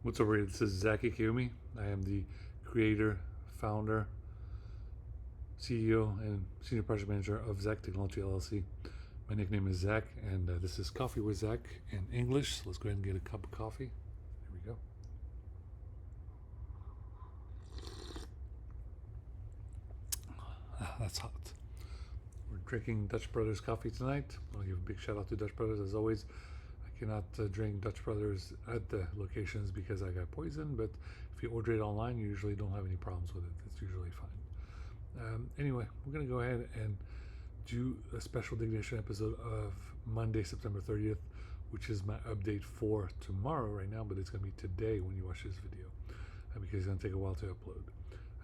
What's up, everybody? This is Zack. I am the creator, founder, CEO, and senior project manager of Zack Technology LLC. My nickname is Zack, and this is Coffee with Zack in English. So let's go ahead and get a cup of coffee. Here we go. That's hot. We're drinking Dutch Brothers coffee tonight. I want to give a big shout out to Dutch Brothers as always. I cannot drink Dutch Brothers at the locations because I got poisoned, but if you order it online, you usually don't have any problems with it. It's usually fine. Anyway, we're going to go ahead and do a special dignation episode of Monday, September 30th, which is my update for tomorrow right now, but it's going to be today when you watch this video because it's going to take a while to upload.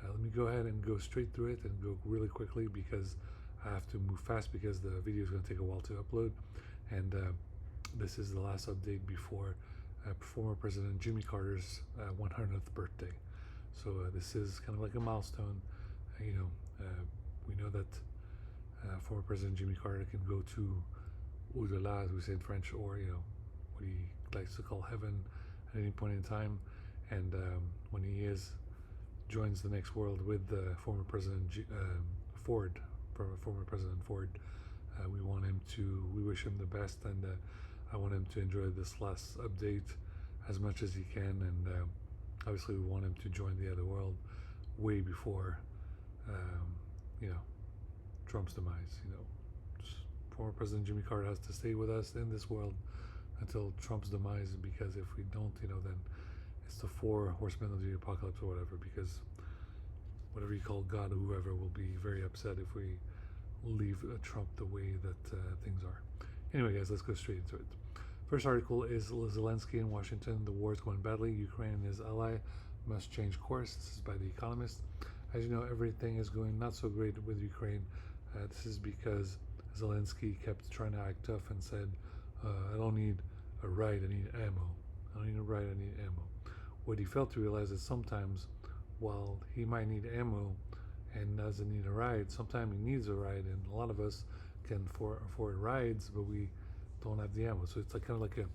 Let me go ahead and go straight through it and go really quickly because I have to move fast because the video is going to take a while to upload. And this is the last update before former President Jimmy Carter's 100th birthday. So this is kind of like a milestone. We know that former President Jimmy Carter can go to au-delà, as we say in French, or what he likes to call heaven at any point in time. And when he joins the next world with former President Ford, former President Ford, we wish him the best, and I want him to enjoy this last update as much as he can, and obviously we want him to join the other world way before Trump's demise. Former President Jimmy Carter has to stay with us in this world until Trump's demise, because if we don't, then it's the four horsemen of the apocalypse or whatever, because whatever you call God or whoever will be very upset if we leave Trump the way that things are. Anyway, guys, let's go straight into it. First article is Zelensky in Washington. The war is going badly. Ukraine and his ally must change course. This is by The Economist. As you know, everything is going not so great with Ukraine. This is because Zelensky kept trying to act tough and said, I don't need a ride, I need ammo. I don't need a ride, I need ammo. What he failed to realize is sometimes, while he might need ammo and doesn't need a ride, sometimes he needs a ride, and a lot of us can afford rides, but we don't have the ammo. So it's kind of like a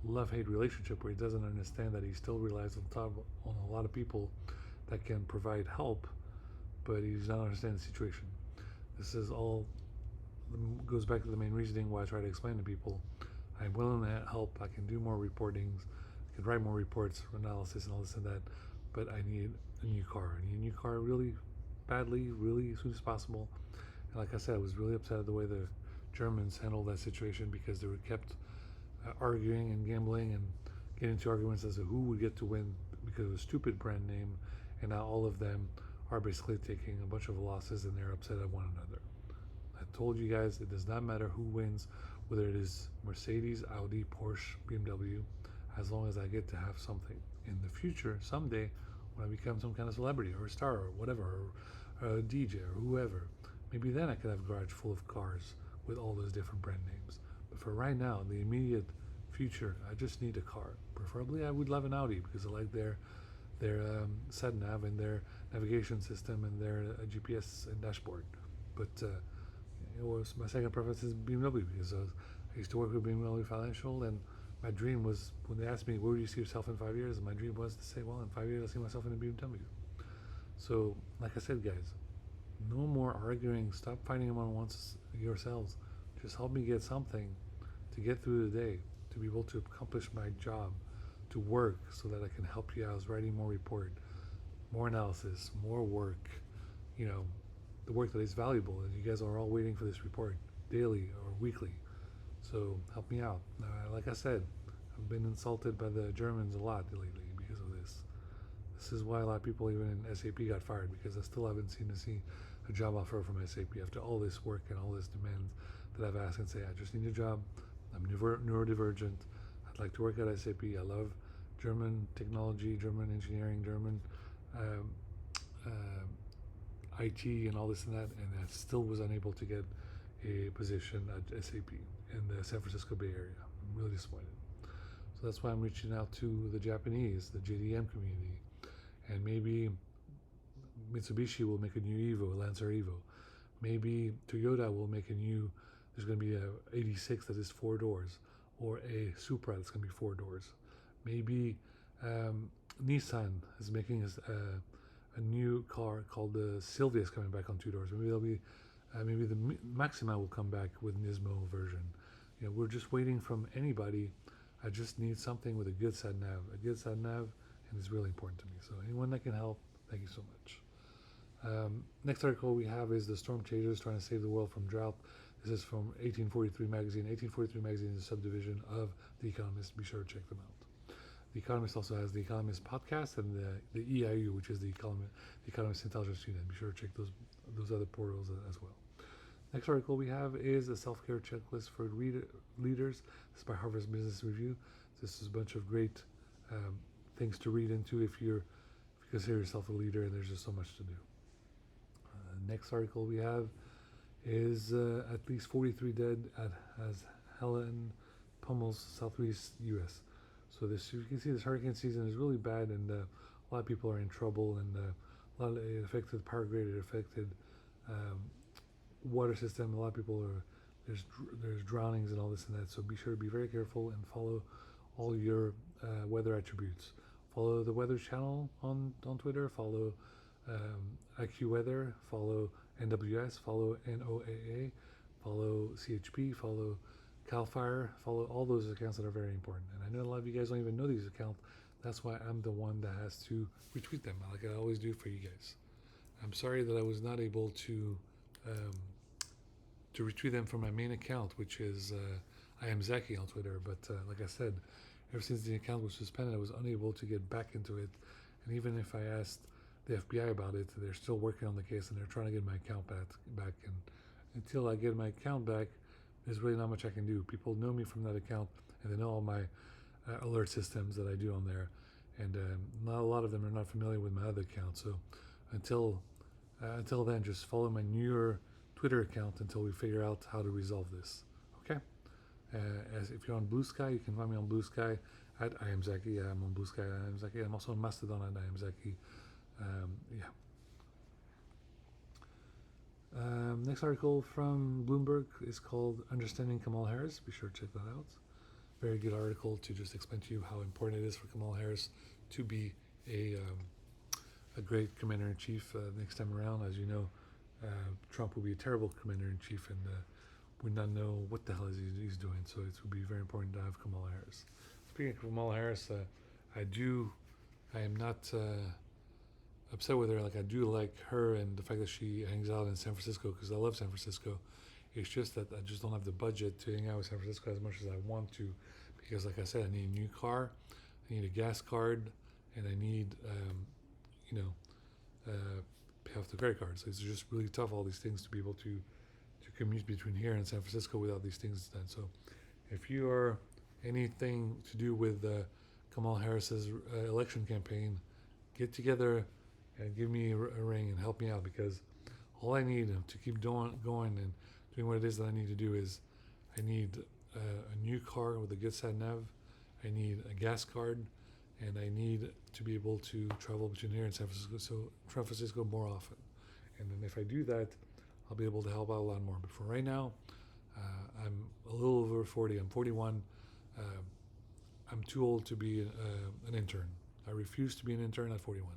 love-hate relationship where he doesn't understand that he still relies on a lot of people that can provide help, but he does not understand the situation. This is all goes back to the main reasoning why I try to explain to people I'm willing to help. I can do more reportings, I can write more reports, analysis, and all this and that, but I need a new car. I need a new car really badly, really as soon as possible. And like I said, I was really upset at the way the Germans handled that situation, because they were kept arguing and gambling and getting into arguments as to who would get to win because of a stupid brand name, and now all of them are basically taking a bunch of losses and they're upset at one another. I told you guys it does not matter who wins, whether it is Mercedes, Audi, Porsche, BMW, as long as I get to have something in the future someday when I become some kind of celebrity or a star or whatever, or a DJ or whoever. Maybe then I could have a garage full of cars with all those different brand names. But for right now, in the immediate future, I just need a car. Preferably I would love an Audi because I like their sat nav and their navigation system and their GPS and dashboard. But my second preference is BMW, because I used to work with BMW Financial, and my dream was, when they asked me where do you see yourself in 5 years, my dream was to say, well, in 5 years I see myself in a BMW. So like I said, guys, no more arguing. Stop fighting among yourselves. Just help me get something to get through the day, to be able to accomplish my job, to work so that I can help you. I was writing more report, more analysis, more work, the work that is valuable, and you guys are all waiting for this report daily or weekly. So help me out. Like I said, I've been insulted by the Germans a lot lately because of this. This is why a lot of people even in SAP got fired, because I still haven't seen a job offer from SAP after all this work and all this demand that I've asked and say, I just need a job. I'm neurodivergent. I'd like to work at SAP. I love German technology, German engineering, German IT and all this and that, and I still was unable to get a position at SAP in the San Francisco Bay Area. I'm really disappointed. So that's why I'm reaching out to the Japanese, the JDM community, and maybe Mitsubishi will make a new Evo, Lancer Evo. Maybe Toyota will make there's going to be a 86 that is 4 doors, or a Supra that's going to be 4 doors. Maybe Nissan is making a new car called the Silvia is coming back on two doors. Maybe there'll be maybe the Maxima will come back with Nismo version. We're just waiting from anybody. I just need something with a good sat nav, and it's really important to me. So anyone that can help, thank you so much. Next article we have is the storm chasers trying to save the world from drought. This is from 1843 magazine. 1843 magazine is a subdivision of The Economist. Be sure to check them out. The Economist also has the Economist podcast and the EIU, which is the Economist Intelligence Unit. Be sure to check those other portals as well. Next article we have is a self-care checklist for leaders. This is by Harvard Business Review. This is a bunch of great things to read into if you consider yourself a leader, and there's just so much to do. Next article we have is at least 43 dead as Helen pummels southeast U.S. So you can see this hurricane season is really bad, and a lot of people are in trouble, and it affected power grid, it affected water system. A lot of people there's drownings and all this and that. So be sure to be very careful and follow all your weather attributes. Follow the Weather Channel on Twitter. Follow IQ Weather. Follow NWS. Follow NOAA. Follow CHP. Follow Cal Fire. Follow all those accounts that are very important. And I know a lot of you guys don't even know these accounts. That's why I'm the one that has to retweet them, like I always do for you guys. I'm sorry that I was not able to retweet them from my main account, which is I am Zacky on Twitter. But like I said, ever since the account was suspended, I was unable to get back into it. And even if I asked the FBI about it, they're still working on the case and they're trying to get my account back. And until I get my account back, there's really not much I can do. People know me from that account, and they know all my alert systems that I do on there. And not a lot of them are not familiar with my other account. So until then, just follow my newer Twitter account until we figure out how to resolve this. Okay? As if you're on Blue Sky, you can find me on Blue Sky at I am Zacky. Yeah, I'm on Blue Sky at I am Zacky. I'm also on Mastodon at I am Zacky. Next article from Bloomberg is called Understanding Kamala Harris. Be sure to check that out. Very good article to just explain to you how important it is for Kamala Harris to be a great commander-in-chief next time around. As you know, Trump will be a terrible commander-in-chief and would not know what the hell he's doing. So it would be very important to have Kamala Harris. Speaking of Kamala Harris, I am not upset with her. Like, I do like her and the fact that she hangs out in San Francisco, because I love San Francisco. It's just that I just don't have the budget to hang out with San Francisco as much as I want to, because like I said, I need a new car, I need a gas card, and I need pay off the credit card. So it's just really tough, all these things, to be able to commute between here and San Francisco without these things done. So if you are anything to do with Kamala Harris's election campaign, get together and give me a ring and help me out, because all I need to keep going and doing what it is that I need to do is I need a new car with a good sat nav, I need a gas card, and I need to be able to travel between here and San Francisco more often. And then if I do that, I'll be able to help out a lot more. But for right now, I'm a little over 40. I'm 41. I'm too old to be an intern. I refuse to be an intern at 41.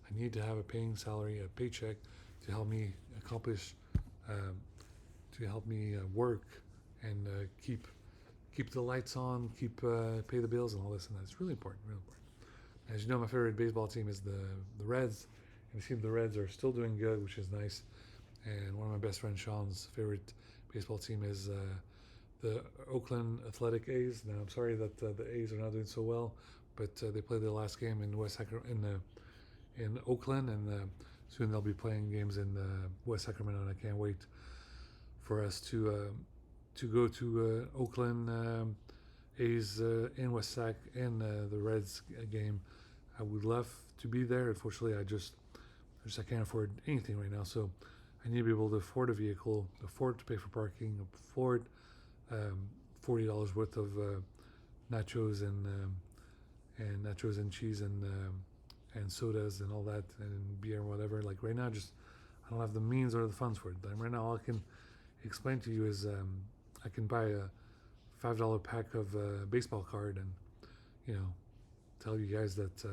I need to have a paying salary, a paycheck, to help me accomplish, to help me work and keep the lights on, pay the bills and all this and that. It's really important, really important. As you know, my favorite baseball team is the Reds, and it seems the Reds are still doing good, which is nice. And one of my best friends, Sean's favorite baseball team is the Oakland Athletic A's. Now, I'm sorry that the A's are not doing so well, but they played their last game in in Oakland, and soon they'll be playing games in West Sacramento, and I can't wait for us to go to Oakland A's in West Sac and the Reds game. I would love to be there. Unfortunately, I can't afford anything right now, so I need to be able to afford a vehicle, afford to pay for parking, afford $40 worth of nachos and nachos and cheese and sodas and all that and beer and whatever. Like right now, I don't have the means or the funds for it. Right now, all I can explain to you is I can buy a $5 pack of baseball card and tell you guys that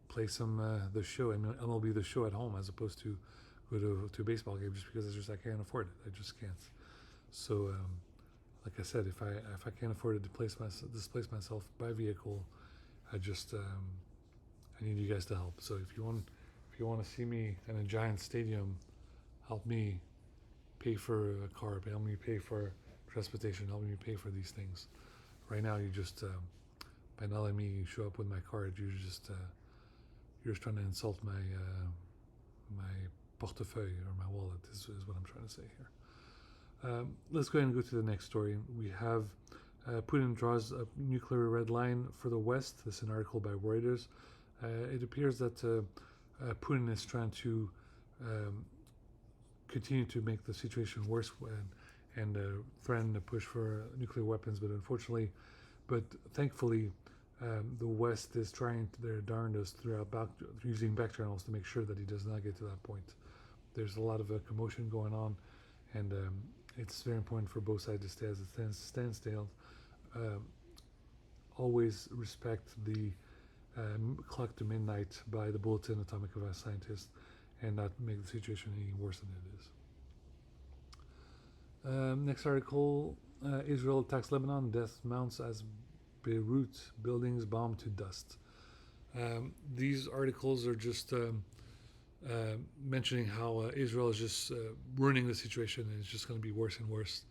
play some the show and MLB the show at home as opposed to go to a baseball game just because I can't afford it. I just can't. So like I said, if I can't afford to displace myself by vehicle, I just I need you guys to help. So if you want to see me in a giant stadium, help me pay for a car, help me pay for transportation, help me pay for these things. Right now, you just by not letting me show up with my card, you're just trying to insult my portefeuille or my wallet is what I'm trying to say here. Let's go ahead and go to the next story. We have Putin draws a nuclear red line for the West. This is an article by Reuters. It appears that Putin is trying to continue to make the situation worse and threaten to push for nuclear weapons. But thankfully, the West is trying their darndest using back channels to make sure that he does not get to that point. There's a lot of commotion going on, and it's very important for both sides to stay as a standstill. Always respect the clock to midnight by the Bulletin Atomic of Scientists and not make the situation any worse than it is. Next article, Israel attacks Lebanon, death mounts as Beirut buildings bombed to dust. These articles are just mentioning how Israel is just ruining the situation and it's just going to be worse and worse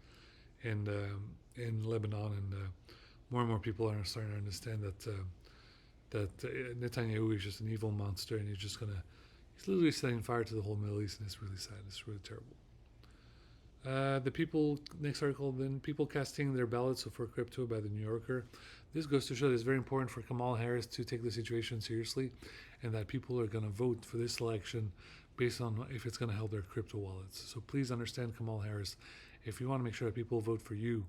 in Lebanon, and more and more people are starting to understand that Netanyahu is just an evil monster and he's literally setting fire to the whole Middle East, and it's really sad. It's really terrible. Next article, then people casting their ballots for crypto by the New Yorker. This goes to show that it's very important for Kamala Harris to take the situation seriously, and that people are going to vote for this election based on if it's going to help their crypto wallets. So please understand, Kamala Harris, if you want to make sure that people vote for you,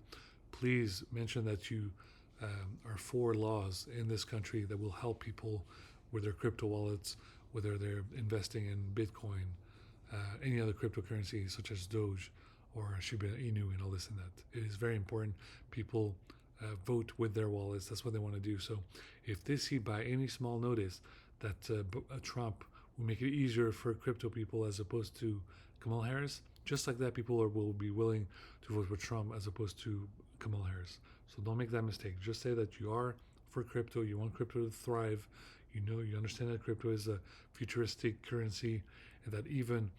please mention that you are for laws in this country that will help people with their crypto wallets, whether they're investing in Bitcoin, any other cryptocurrency such as Doge or Shiba Inu and all this and that. It is very important people vote with their wallets. That's what they want to do. So if they see by any small notice that Trump will make it easier for crypto people as opposed to Kamala Harris, just like that, people will be willing to vote for Trump as opposed to Kamala Harris. So don't make that mistake. Just say that you are for crypto. You want crypto to thrive. You understand that crypto is a futuristic currency, and that even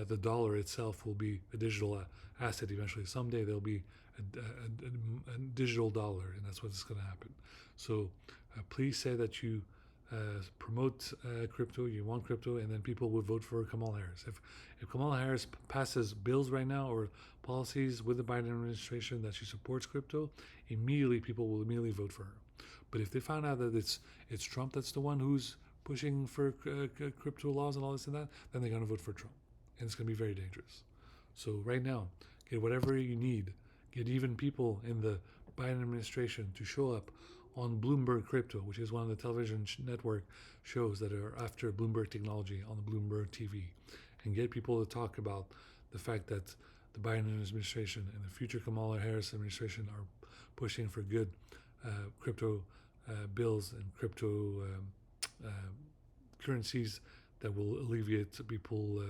the dollar itself will be a digital asset eventually. Someday there'll be a digital dollar, and that's what's going to happen. So please say that you promote crypto, you want crypto, and then people will vote for Kamala Harris. If Kamala Harris passes bills right now or policies with the Biden administration that she supports crypto, people will immediately vote for her. But if they find out that it's Trump that's the one who's pushing for crypto laws and all this and that, then they're going to vote for Trump. And it's going to be very dangerous. So right now, get whatever you need. Get even people in the Biden administration to show up on Bloomberg Crypto, which is one of the television network shows that are after Bloomberg technology on the Bloomberg TV. And get people to talk about the fact that the Biden administration and the future Kamala Harris administration are pushing for good crypto bills and crypto currencies that will alleviate people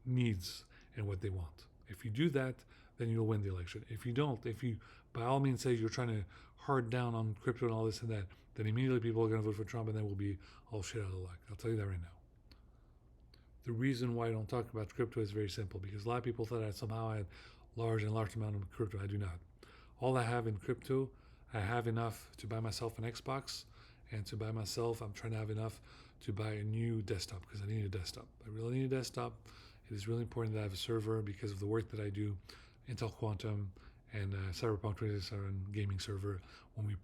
needs and what they want. If you do that, then you'll win the election. If you don't, if you by all means say you're trying to hard down on crypto and all this and that, then immediately people are going to vote for Trump, and then we'll be all shit out of luck. I'll tell you that right now. The reason why I don't talk about crypto is very simple, because a lot of people thought I somehow had large amount of crypto. I do not. All I have in crypto, I have enough to buy myself an Xbox, and to buy myself, I'm trying to have enough to buy a new desktop, because I need a desktop. I really need a desktop. It is really important that I have a server because of the work that I do, Intel Quantum and Cyberpunk 2077 gaming server. When we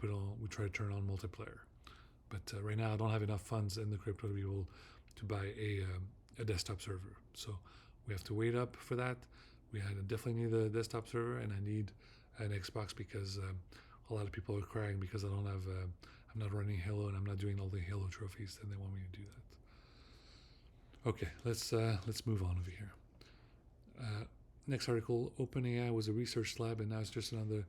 try to turn on multiplayer. But right now I don't have enough funds in the crypto to be able to buy a desktop server. So we have to wait up for that. I definitely need a desktop server, and I need an Xbox because a lot of people are crying because I don't have. I'm not running Halo, and I'm not doing all the Halo trophies, and they want me to do that. Okay, let's move on over here. Next article: OpenAI was a research lab, and now it's just another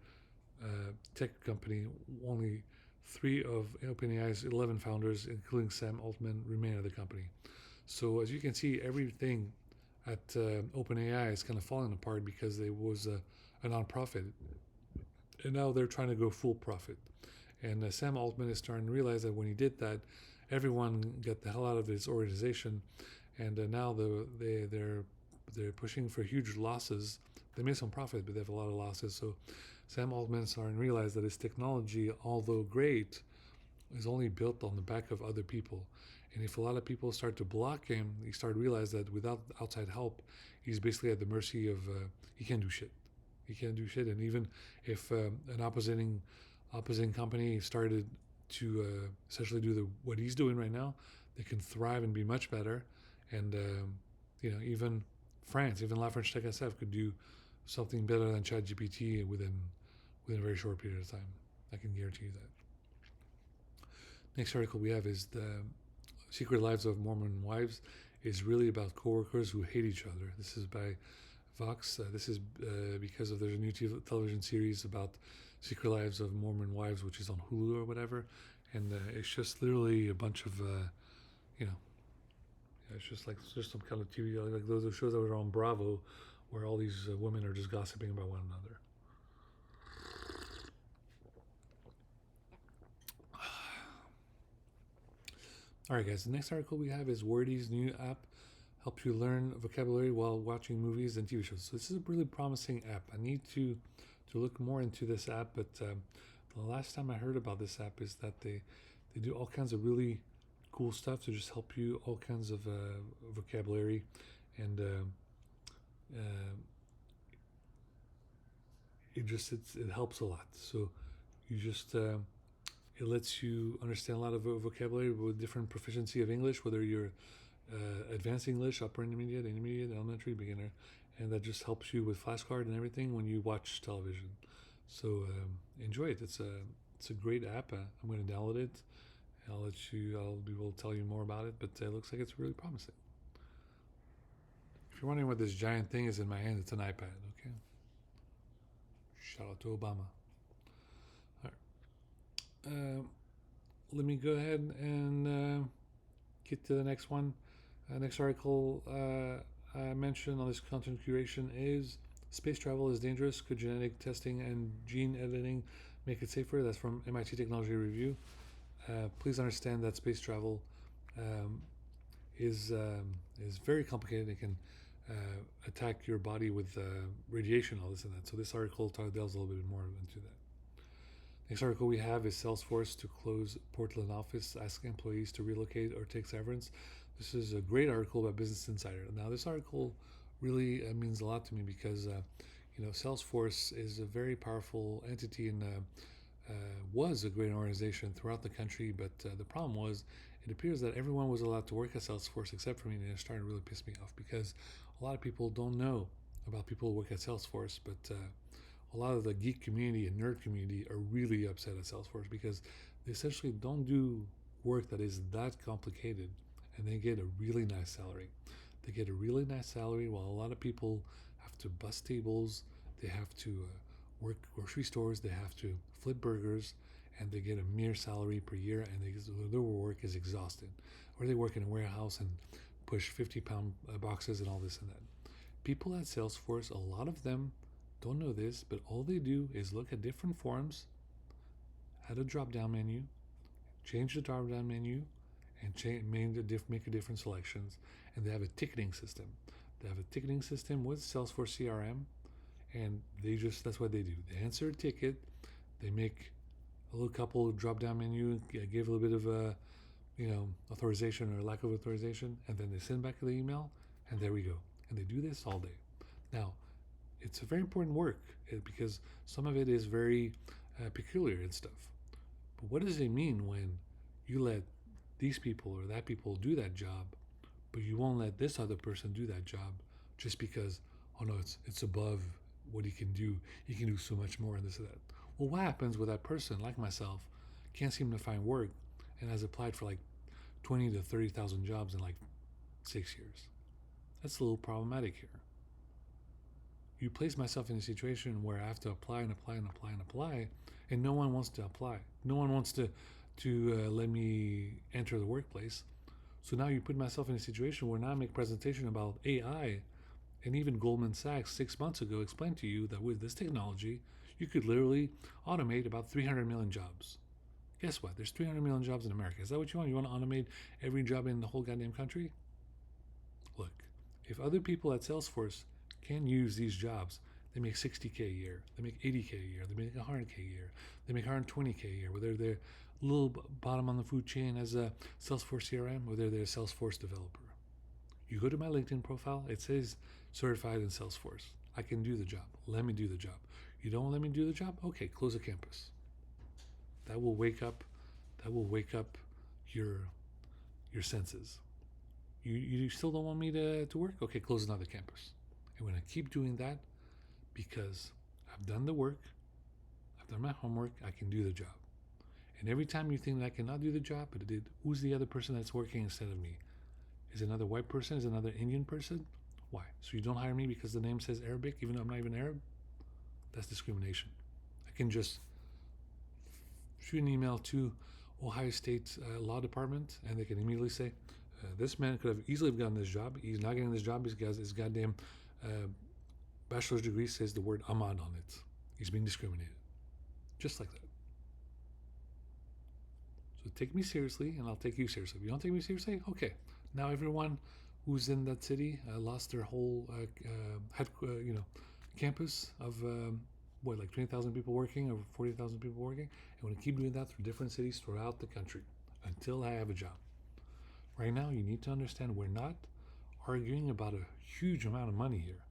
tech company. Only Three of OpenAI's 11 founders, including Sam Altman, remain at the company. So as you can see, everything at OpenAI is kind of falling apart because it was a nonprofit, and now they're trying to go full profit. And Sam Altman is starting to realize that when he did that, everyone got the hell out of his organization, and now they're pushing for huge losses. They made some profit, but they have a lot of losses. So Sam Altman is starting to realize that his technology, although great, is only built on the back of other people. And if a lot of people start to block him, he started to realize that without outside help, he's basically at the mercy of he can't do shit. He can't do shit. And even if an opposing company started to essentially do what he's doing right now, they can thrive and be much better. And even France, even La French Tech SF could do something better than ChatGPT within a very short period of time. I can guarantee you that. Next article we have is the Secret Lives of Mormon Wives. Is really about coworkers who hate each other. This is by Vox. This is because of there's a new television series about Secret Lives of Mormon Wives, which is on Hulu or whatever, and it's just literally a bunch of it's just some kind of TV like those shows that were on Bravo, where all these women are just gossiping about one another. All right, guys. The next article we have is Wordy's new app helps you learn vocabulary while watching movies and TV shows. So this is a really promising app. I need to look more into this app, but the last time I heard about this app is that they do all kinds of really cool stuff to just help you all kinds of vocabulary, and it helps a lot. So you just it lets you understand a lot of vocabulary with different proficiency of English, whether you're advanced English, upper intermediate, elementary, beginner, and that just helps you with flashcard and everything when you watch television. So enjoy it. It's a great app. I'm going to download it. I'll be able to tell you more about it, but it looks like it's really promising. If you're wondering what this giant thing is in my hand, it's an iPad. Okay. Shout out to Obama. All right. Let me go ahead and get to the next one. Next article I mentioned on this content curation is space travel is dangerous. Could genetic testing and gene editing make it safer? That's from MIT Technology Review. Please understand that space travel is very complicated. It can attack your body with radiation, all this and that. So this article delves a little bit more into that. Next article we have is Salesforce to close Portland office, ask employees to relocate or take severance. This is a great article by Business Insider. Now this article really means a lot to me because Salesforce is a very powerful entity and was a great organization throughout the country, but the problem was it appears that everyone was allowed to work at Salesforce except for me, and it started to really piss me off because a lot of people don't know about people who work at Salesforce, but a lot of the geek community and nerd community are really upset at Salesforce because they essentially don't do work that is that complicated, and they get a really nice salary. They get a really nice salary while a lot of people have to bus tables, they have to work grocery stores, they have to flip burgers, and they get a mere salary per year, and their work is exhausted. Or they work in a warehouse and push 50-pound boxes and all this and that. People at Salesforce, a lot of them don't know this, but all they do is look at different forms, add a drop-down menu, change the drop-down menu, and make a different selections. And they have a ticketing system. They have a ticketing system with Salesforce CRM, and that's what they do. They answer a ticket, they make a little couple drop-down menu, give a little bit of authorization or lack of authorization, and then they send back the email, and there we go. And they do this all day. Now, it's a very important work because some of it is very peculiar and stuff. But what does it mean when you let these people or that people do that job, but you won't let this other person do that job just because, oh no, it's above what he can do. He can do so much more and this and that. Well, what happens with that person, like myself, can't seem to find work and has applied for like 20 to 30,000 jobs in like 6 years? That's a little problematic here. You place myself in a situation where I have to apply and apply and apply and apply, and no one wants to apply. No one wants to let me enter the workplace. So now you put myself in a situation where now I make presentation about AI, and even Goldman Sachs 6 months ago explained to you that with this technology, you could literally automate about 300 million jobs. Guess what? There's 300 million jobs in America. Is that what you want? You want to automate every job in the whole goddamn country? Look, if other people at Salesforce can use these jobs, they make 60K a year, they make 80K a year, they make 100K a year, they make 120K a year, whether they're a little bottom on the food chain as a Salesforce CRM, whether they're a Salesforce developer. You go to my LinkedIn profile, it says certified in Salesforce. I can do the job. Let me do the job. You don't let me do the job? Okay, close the campus. That will wake up your your senses. You still don't want me to work? Okay, close another campus. I'm gonna keep doing that because I've done the work, I've done my homework, I can do the job. And every time you think that I cannot do the job, but who's the other person that's working instead of me? Is it another white person? Is it another Indian person? Why? So you don't hire me because the name says Arabic, even though I'm not even Arab? That's discrimination. I can just shoot an email to Ohio State Law Department, and they can immediately say, this man could have easily gotten this job. He's not getting this job because his goddamn bachelor's degree says the word Ahmad on it. He's being discriminated. Just like that. So take me seriously, and I'll take you seriously. If you don't take me seriously, okay. Now everyone who's in that city lost their whole campus of like 20,000 people working or 40,000 people working. And we're going to keep doing that through different cities throughout the country until I have a job. Right now, you need to understand we're not arguing about a huge amount of money here.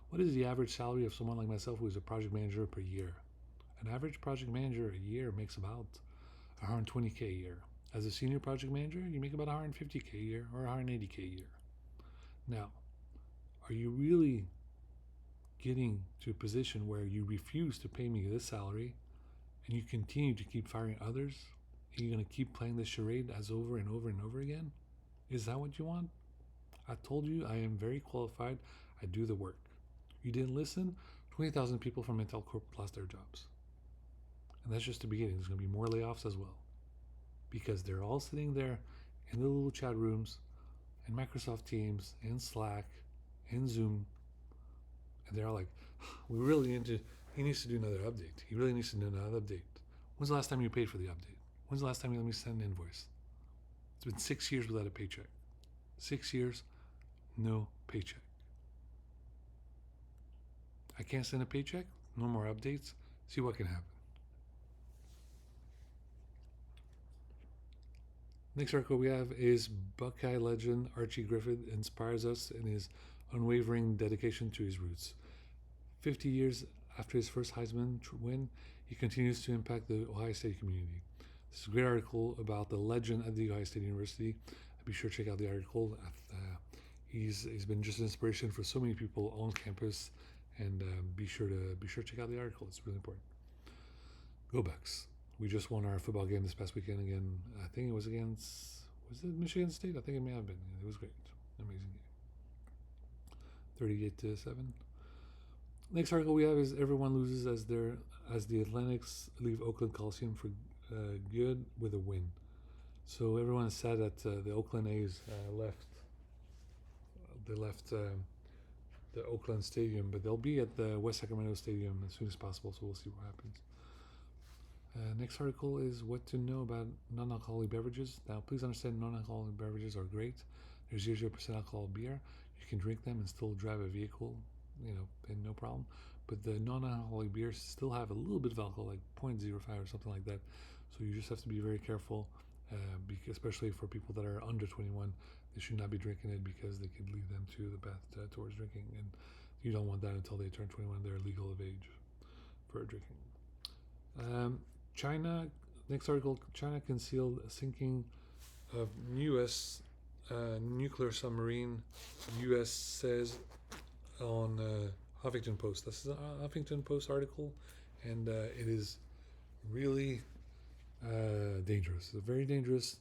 What is the average salary of someone like myself who is a project manager per year? An average project manager a year makes about 120K a year. As a senior project manager, you make about 150K a year or 180K a year. Now, are you really getting to a position where you refuse to pay me this salary and you continue to keep firing others? And you're going to keep playing this charade as over and over and over again? Is that what you want? I told you I am very qualified. I do the work. You didn't listen? 20,000 people from Intel Corp lost their jobs. And that's just the beginning. There's going to be more layoffs as well. Because they're all sitting there in the little chat rooms, in Microsoft Teams, in Slack, in Zoom, and they're all like, we really need to, he needs to do another update. He really needs to do another update. When's the last time you paid for the update? When's the last time you let me send an invoice? It's been 6 years without a paycheck. 6 years, no paycheck. I can't send a paycheck, no more updates, see what can happen. Next article we have is Buckeye legend Archie Griffith inspires us in his unwavering dedication to his roots. 50 years after his first Heisman win, he continues to impact the Ohio State community. This is a great article about the legend at the Ohio State University. Be sure to check out the article. He's been just an inspiration for so many people on campus, and be sure to check out the article. It's really important. Go Bucks! We just won our football game this past weekend again. I think it was against, was it Michigan State? I think it may have been. It was great. Amazing game. 38-7. Next article we have is everyone loses as the Athletics leave Oakland Coliseum for good with a win. So everyone is sad that the Oakland A's left. They left the Oakland Stadium, but they'll be at the West Sacramento Stadium as soon as possible. So we'll see what happens. Next article is what to know about non-alcoholic beverages. Now, please understand non-alcoholic beverages are great. There's 0% alcohol beer. You can drink them and still drive a vehicle, and no problem. But the non-alcoholic beers still have a little bit of alcohol, like 0.05 or something like that. So you just have to be very careful, especially for people that are under 21. They should not be drinking it because they could lead them to the path towards drinking. And you don't want that until they turn 21. They're legal of age for drinking. China, next article, China concealed a sinking of U.S. Nuclear submarine, U.S. says on Huffington Post. This is a Huffington Post article, and it is really dangerous. It's a very dangerous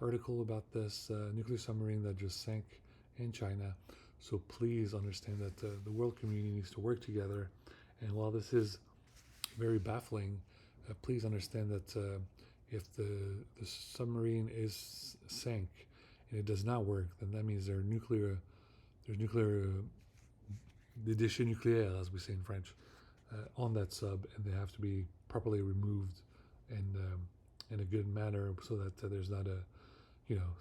article about this nuclear submarine that just sank in China. So please understand that the world community needs to work together. And while this is very baffling, please understand that if the submarine is sank and it does not work, then that means there's nuclear des déchets nucléaires, as we say in French, on that sub, and they have to be properly removed and in a good manner so that there's not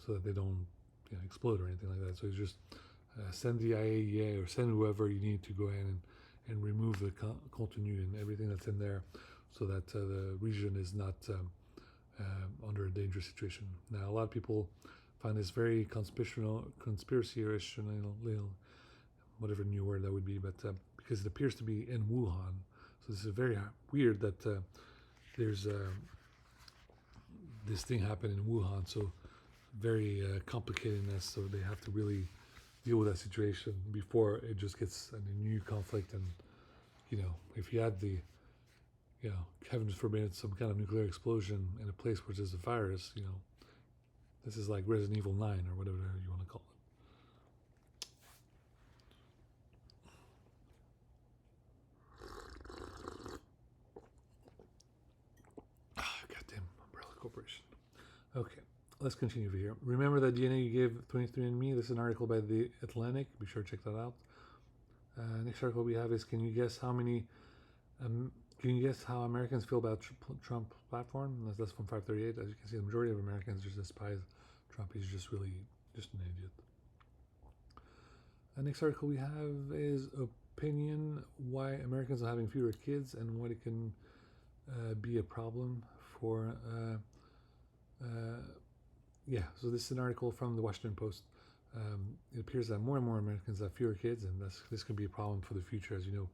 so that they don't explode or anything like that. So it's just send the IAEA or send whoever you need to go ahead and remove the contenu and everything that's in there so that the region is not under a dangerous situation. Now, a lot of people find this very conspiracy-ish, whatever new word that would be, but because it appears to be in Wuhan. So this is very weird that there's this thing happened in Wuhan. So very complicatedness. So they have to really deal with that situation before it just gets a new conflict. And if you had the heaven forbid, some kind of nuclear explosion in a place where there's a virus, this is like Resident Evil 9 or whatever you want to call it. Goddamn Umbrella Corporation. Okay, let's continue over here. Remember that DNA you gave 23andMe? This is an article by The Atlantic. Be sure to check that out. Next article we have is: Can you guess how Americans feel about Trump platform? That's from 538. As you can see, the majority of Americans just despise Trump. He's just really just an idiot. The next article we have is opinion: why Americans are having fewer kids and what it can be a problem for. So this is an article from the Washington Post. It appears that more and more Americans have fewer kids, and this could be a problem for the future. As you know,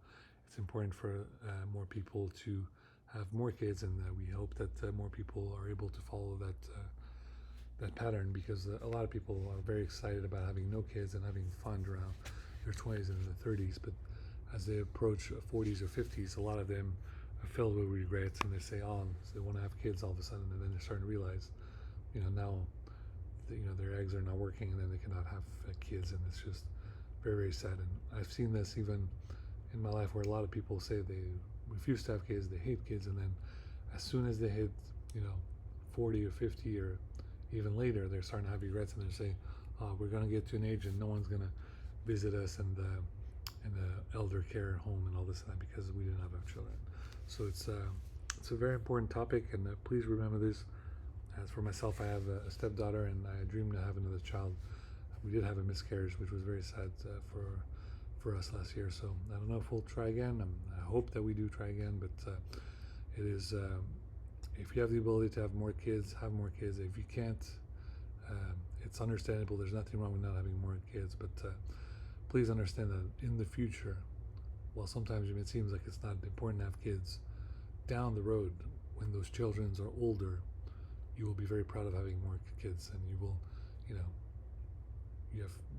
it's important for more people to have more kids, and we hope that more people are able to follow that pattern, because a lot of people are very excited about having no kids and having fun around their 20s and their 30s, but as they approach 40s or 50s, a lot of them are filled with regrets, and they say, so they want to have kids all of a sudden, and then they're starting to realize, now, their eggs are not working, and then they cannot have kids, and it's just very, very sad. And I've seen this even in my life, where a lot of people say they refuse to have kids, they hate kids, and then as soon as they hit 40 or 50 or even later, they're starting to have regrets, and they're saying, we're going to get to an age and no one's going to visit us in the elder care home and all this and that because we didn't have our children. So it's a very important topic, and please remember this. As for myself, I have a stepdaughter, and I dream to have another child. We did have a miscarriage, which was very sad for us last year. So I don't know if we'll try again. I hope that we do try again, but it is, if you have the ability to have more kids, have more kids. If you can't, it's understandable. There's nothing wrong with not having more kids, but please understand that in the future, while sometimes it seems like it's not important to have kids, down the road, when those children are older, you will be very proud of having more kids, and you will,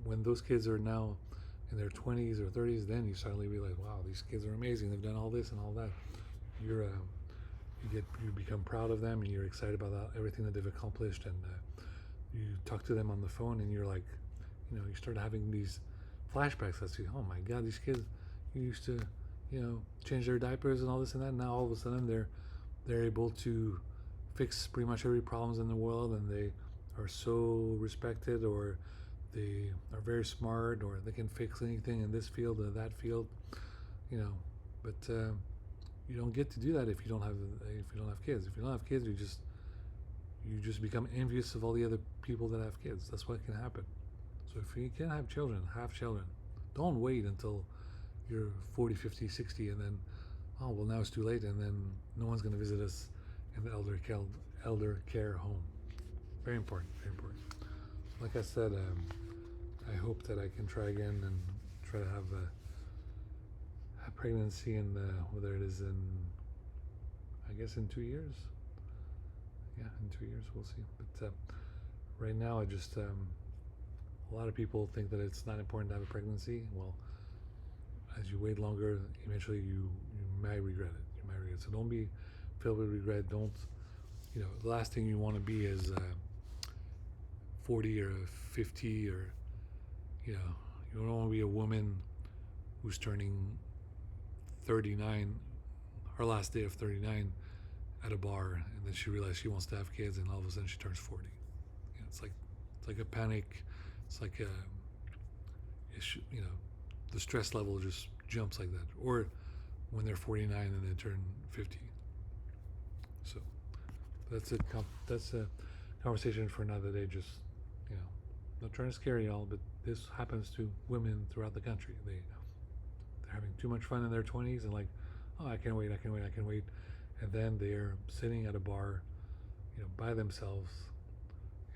when those kids are now in their 20s or 30s, then you suddenly realize, wow, these kids are amazing. They've done all this and all that. You become proud of them, and you're excited about everything that they've accomplished, and you talk to them on the phone, and you're like, you start having these flashbacks that say, oh my God, these kids, you used to, change their diapers and all this and that. Now all of a sudden they're able to fix pretty much every problems in the world, and they are so respected, or they are very smart, or they can fix anything in this field or that field, but you don't get to do that if you don't have kids. If you don't have kids, you just become envious of all the other people that have kids. That's what can happen. So if you can have children, have children. Don't wait until you're 40, 50, 60, and then now it's too late, and then no one's going to visit us in the elder care home. Very important, very important. Like I said, I hope that I can try again and try to have a pregnancy, and whether it is I guess in 2 years. Yeah, in 2 years, we'll see. But right now, I just, a lot of people think that it's not important to have a pregnancy. Well, as you wait longer, eventually you might regret it. You might regret it. So don't be filled with regret. Don't, the last thing you want to be is 40 or 50, or, you don't want to be a woman who's turning 39, her last day of 39, at a bar, and then she realizes she wants to have kids, and all of a sudden she turns 40. It's like a panic. It's like the stress level just jumps like that. Or when they're 49 and they turn 50. So that's a conversation for another day. Just you know, not trying to scare y'all, but this happens to women throughout the country. They're having too much fun in their 20s and like, oh, I can't wait, I can wait, I can wait, and then they're sitting at a bar, by themselves,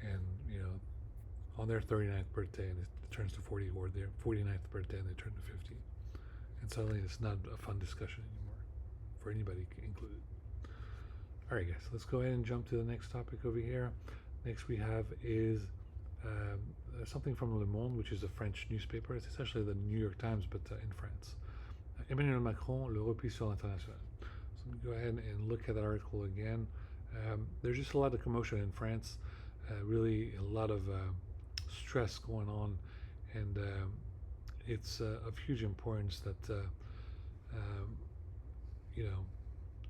and on their 39th birthday, and it turns to 40, or their 49th birthday and they turn to 50, and suddenly it's not a fun discussion anymore for anybody included. All right, guys, let's go ahead and jump to the next topic over here. Next we have is something from Le Monde, which is a French newspaper. It's essentially the New York Times, but in France. Emmanuel Macron, le repli sur l'international. So let me go ahead and look at that article again. There's just a lot of commotion in France, really a lot of stress going on, and it's of huge importance that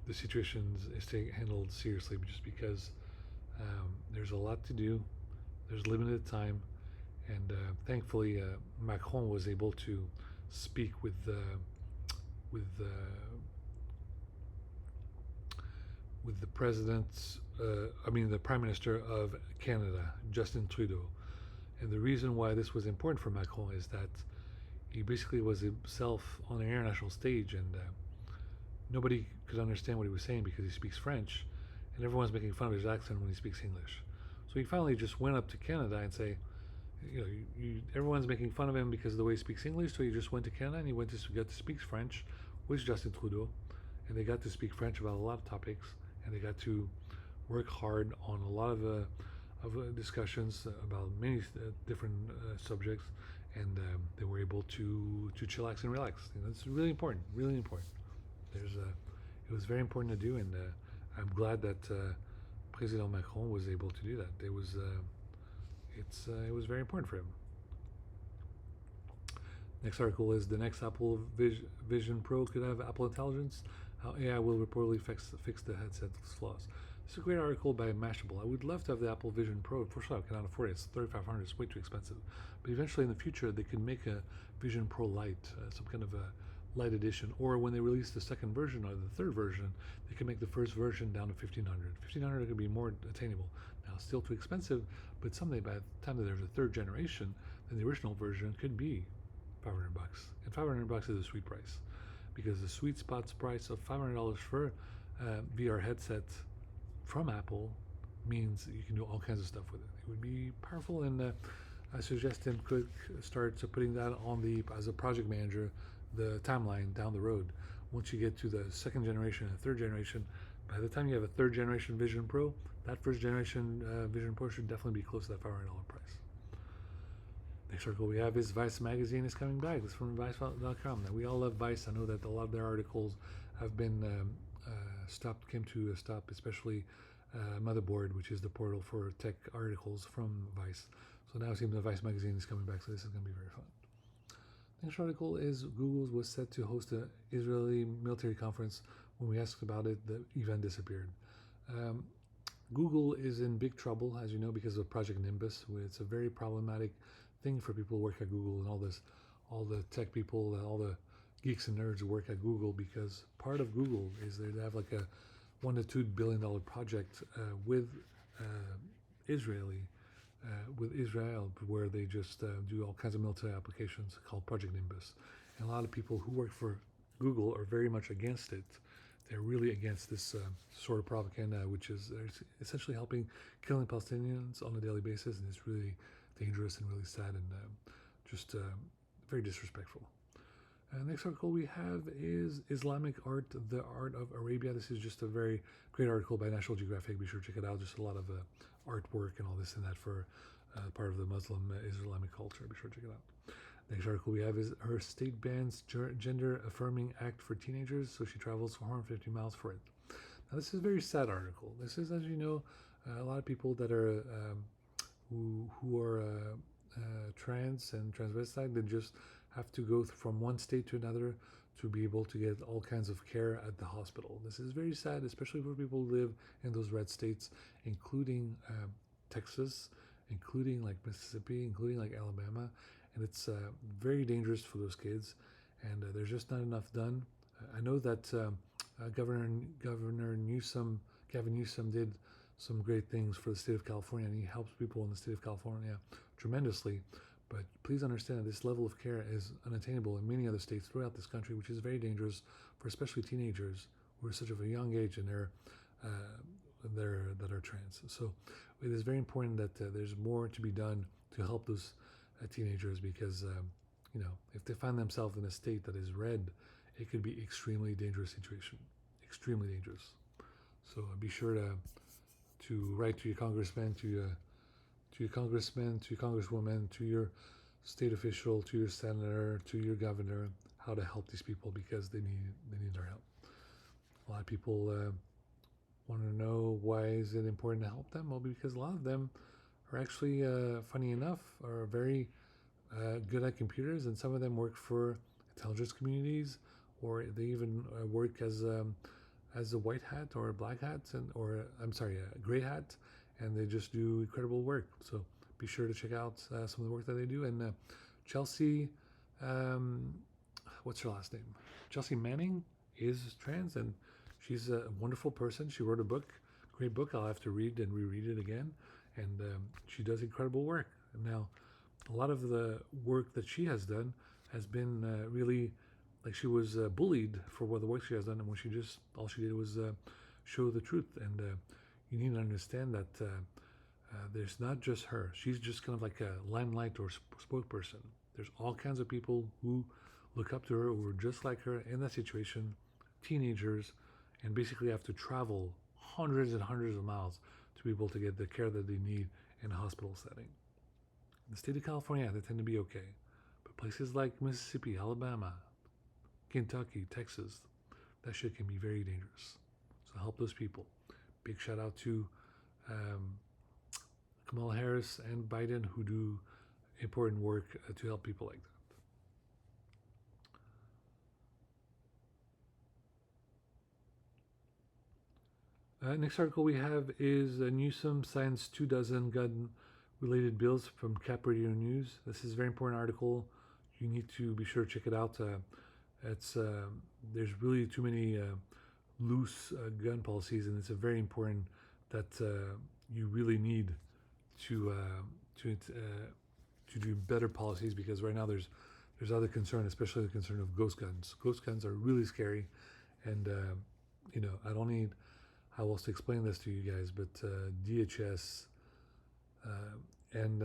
the situation is handled seriously, just because there's a lot to do, there's limited time, and thankfully Macron was able to speak with the president, the Prime Minister of Canada, Justin Trudeau. And the reason why this was important for Macron is that he basically was himself on an international stage, and nobody could understand what he was saying because he speaks French, and everyone's making fun of his accent when he speaks English. So he finally just went up to Canada and say, everyone's making fun of him because of the way he speaks English, so he just went to Canada and he got to speak French with Justin Trudeau, and they got to speak French about a lot of topics, and they got to work hard on a lot of discussions about many different subjects, and they were able to chillax and relax. It's really important, really important. It was very important to do, and I'm glad that President Macron was able to do that. It was very important for him. Next article is the next Apple Vision Pro could have Apple Intelligence. How AI will reportedly fix the headset's flaws. This is a great article by Mashable. I would love to have the Apple Vision Pro. For sure, I cannot afford it. It's $3,500. It's way too expensive. But eventually, in the future, they can make a Vision Pro Lite, some kind of a light edition. Or when they release the second version or the third version, they can make the first version down to $1,500. $1,500 could be more attainable. Now, still too expensive, but someday, by the time that there's a third generation, then the original version could be $500. And $500 is a sweet price, because the sweet spot's price of $500 for VR headset from Apple means you can do all kinds of stuff with it. It would be powerful, and I suggest Tim Cook start putting that on as a project manager, the timeline down the road. Once you get to the second generation and third generation, by the time you have a third generation Vision Pro, that first generation Vision Pro should definitely be close to that $500 price. Next article we have is Vice magazine is coming back. This is from Vice.com. Now, we all love Vice. I know that a lot of their articles have been came to a stop, especially Motherboard, which is the portal for tech articles from Vice. So now it seems that Vice magazine is coming back, so this is going to be very fun. Next article is Google was set to host an Israeli military conference. When we asked about it, the event disappeared. Google is in big trouble, as you know, because of Project Nimbus. It's a very problematic thing for people who work at Google, and all the tech people and all the geeks and nerds who work at Google, because part of Google is they have like a $1 to $2 billion project with Israel, where they just do all kinds of military applications called Project Nimbus. And a lot of people who work for Google are very much against it. They're really against this sort of propaganda, which is essentially killing Palestinians on a daily basis, and it's really dangerous and really sad, and just very disrespectful. Next article we have is Islamic Art, the Art of Arabia. This is just a very great article by National Geographic. Be sure to check it out. Just a lot of artwork and all this and that for part of the Muslim Islamic culture. Be sure to check it out. Next article we have is her state bans gender affirming act for teenagers, so she travels 450 miles for it. Now, this is a very sad article. This is, as you know, a lot of people that are who are trans and transvestite, they just have to go from one state to another to be able to get all kinds of care at the hospital. This is very sad, especially for people who live in those red states, including Texas, including like Mississippi, including like Alabama, and it's very dangerous for those kids. And there's just not enough done. I know that Governor Newsom, Gavin Newsom, did some great things for the state of California, and he helps people in the state of California tremendously. But please understand that this level of care is unattainable in many other states throughout this country, which is very dangerous for especially teenagers who are such of a young age and that are trans. So it is very important that there's more to be done to help those teenagers because if they find themselves in a state that is red, it could be extremely dangerous situation, extremely dangerous. So be sure to write to your congressman, to your congressman, to your congresswoman, to your state official, to your senator, to your governor, how to help these people because they need our help. A lot of people want to know why is it important to help them? Well, because a lot of them are actually, funny enough, are very good at computers, and some of them work for intelligence communities, or they even work as a white hat or a black hat, or I'm sorry, a gray hat, and they just do incredible work. So be sure to check out some of the work that they do. And Chelsea, what's her last name? Chelsea Manning is trans, and she's a wonderful person. She wrote a book, great book. I'll have to read and reread it again. And she does incredible work. And now, a lot of the work that she has done has been really like she was bullied for what the work she has done, and when all she did was show the truth. And you need to understand that there's not just her. She's just kind of like a limelight or spokesperson. There's all kinds of people who look up to her, who are just like her in that situation, teenagers, and basically have to travel hundreds and hundreds of miles to be able to get the care that they need in a hospital setting. In the state of California, they tend to be okay. But places like Mississippi, Alabama, Kentucky, Texas, that shit can be very dangerous. So help those people. Big shout out to Kamala Harris and Biden, who do important work to help people like that. Next article we have is Newsom signs 24 gun-related bills from Cap Radio News. This is a very important article. You need to be sure to check it out. There's really too many loose gun policies, and it's very important that you really need to do better policies, because right now there's other concern, especially the concern of ghost guns. Ghost guns are really scary, and I don't need how else to explain this to you guys, but DHS and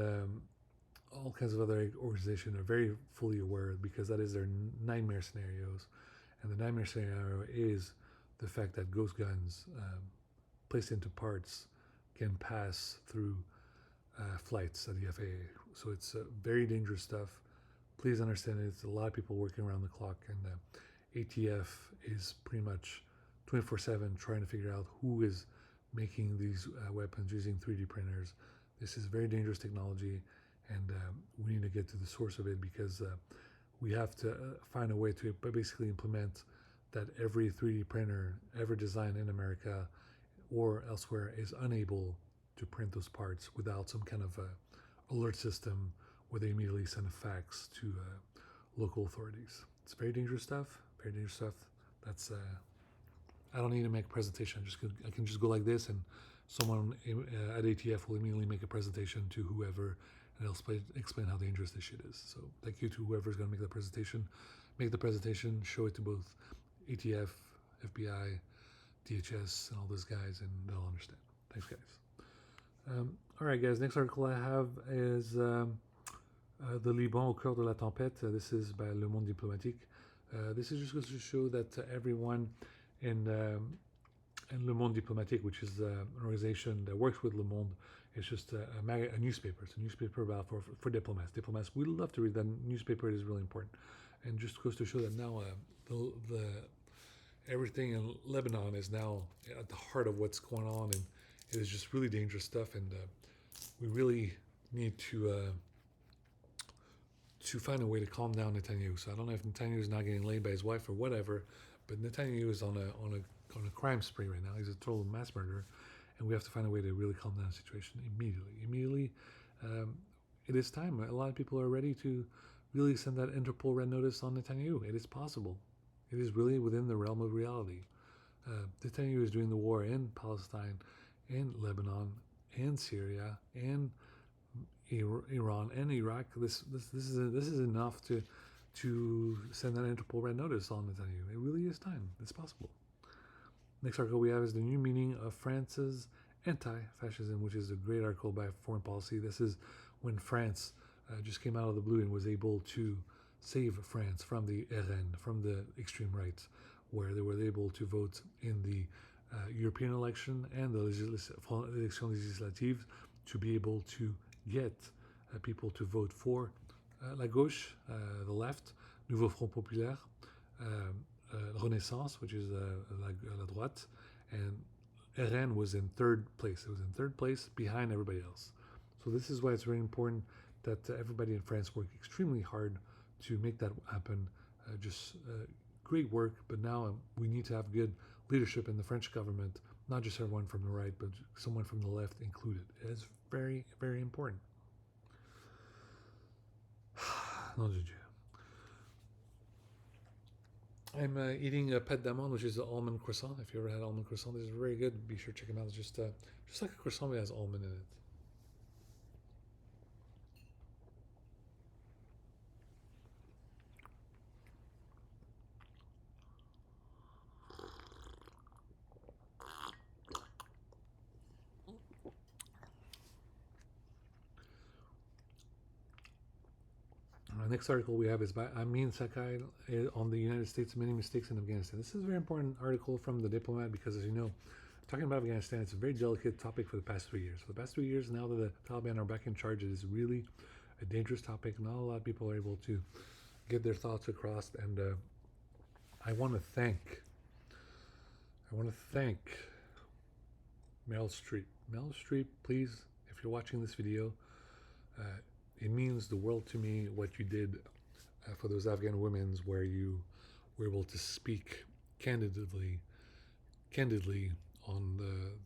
all kinds of other organizations are very fully aware, because that is their nightmare scenarios. And the nightmare scenario is the fact that ghost guns placed into parts can pass through flights at the FAA. So it's very dangerous stuff. Please understand it's a lot of people working around the clock, and ATF is pretty much 24/7 trying to figure out who is making these weapons using 3D printers. This is very dangerous technology, and we need to get to the source of it, because we have to find a way to basically implement that every 3D printer ever designed in America or elsewhere is unable to print those parts without some kind of alert system where they immediately send a fax to local authorities. It's very dangerous stuff. Very dangerous stuff. That's I don't need to make a presentation. I can just go like this, and someone at ATF will immediately make a presentation to whoever, and they'll explain how dangerous this shit is. So thank you to whoever's going to make the presentation. Make the presentation, show it to both ATF, FBI, DHS, and all those guys, and they'll understand. Thanks, guys. All right, guys. Next article I have is The Liban au cœur de la tempête. This is by Le Monde Diplomatique. This is just going to show that everyone in Le Monde Diplomatique, which is an organization that works with Le Monde, it's just a newspaper. It's a newspaper about for diplomats. Diplomats, we love to read that newspaper. It is really important, and just goes to show that now the everything in Lebanon is now at the heart of what's going on, and it is just really dangerous stuff. And we really need to find a way to calm down Netanyahu. So I don't know if Netanyahu is not getting laid by his wife or whatever, but Netanyahu is on a crime spree right now. He's a total mass murderer, and we have to find a way to really calm down the situation immediately. Immediately, um, it is time. A lot of people are ready to really send that Interpol red notice on Netanyahu. It is possible. It is really within the realm of reality. Netanyahu is doing the war in Palestine, in Lebanon, and Syria, and Iran, and Iraq. This is enough to send that Interpol red notice on Netanyahu. It really is time. It's possible. Next article we have is the new meaning of France's anti-fascism, which is a great article by Foreign Policy. This is when France just came out of the blue and was able to save France from the RN, from the extreme right, where they were able to vote in the European election and the election législative to be able to get people to vote for la gauche, the left, Nouveau Front Populaire, Renaissance, which is la droite, and RN was in third place. It was in third place behind everybody else. So this is why it's very important that everybody in France worked extremely hard to make that happen. Just great work, but now we need to have good leadership in the French government, not just everyone from the right, but someone from the left included. It is very, very important. Non de Dieu. I'm eating a pâte d'amande, which is an almond croissant. If you ever had almond croissant, this is very good. Be sure to check them out. It's just like a croissant, but it has almond in it. Next article we have is by Amin Sakai on the United States' many mistakes in Afghanistan. This is a very important article from the Diplomat because, as you know, talking about Afghanistan, it's a very delicate topic for the past 3 years. For the past 3 years, now that the Taliban are back in charge, it is really a dangerous topic. Not a lot of people are able to get their thoughts across, and I want to thank Meryl Streep. Meryl Streep, please, if you're watching this video, it means the world to me what you did for those Afghan women, where you were able to speak candidly on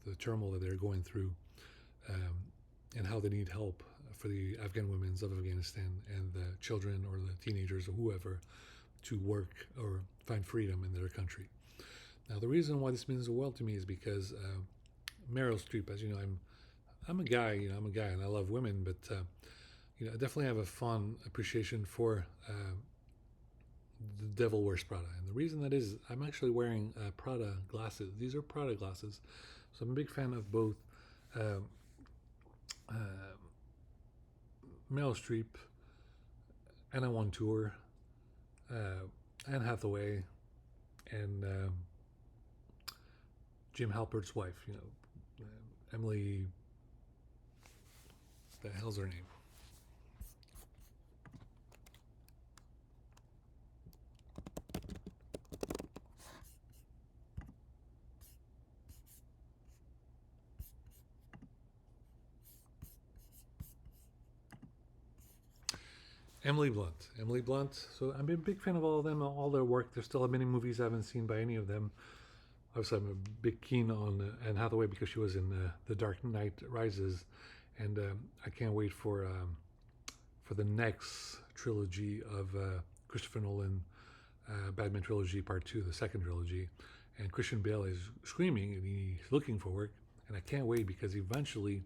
the turmoil that they're going through, and how they need help for the Afghan women of Afghanistan and the children or the teenagers or whoever to work or find freedom in their country. Now, the reason why this means the world to me is because Meryl Streep, as you know, I'm a guy, and I love women, but I definitely have a fond appreciation for The Devil Wears Prada. And the reason that is, I'm actually wearing Prada glasses. These are Prada glasses. So I'm a big fan of both Meryl Streep, Anna Wintour, Anne Hathaway, and Jim Halpert's wife, Emily, the hell's her name? Emily Blunt. Emily Blunt. So I'm a big fan of all of them, all their work. There's still many movies I haven't seen by any of them. Obviously, I'm a big keen on Anne Hathaway because she was in The Dark Knight Rises, and I can't wait for the next trilogy of Christopher Nolan, Batman trilogy Part 2, the second trilogy. And Christian Bale is screaming and he's looking for work, and I can't wait because eventually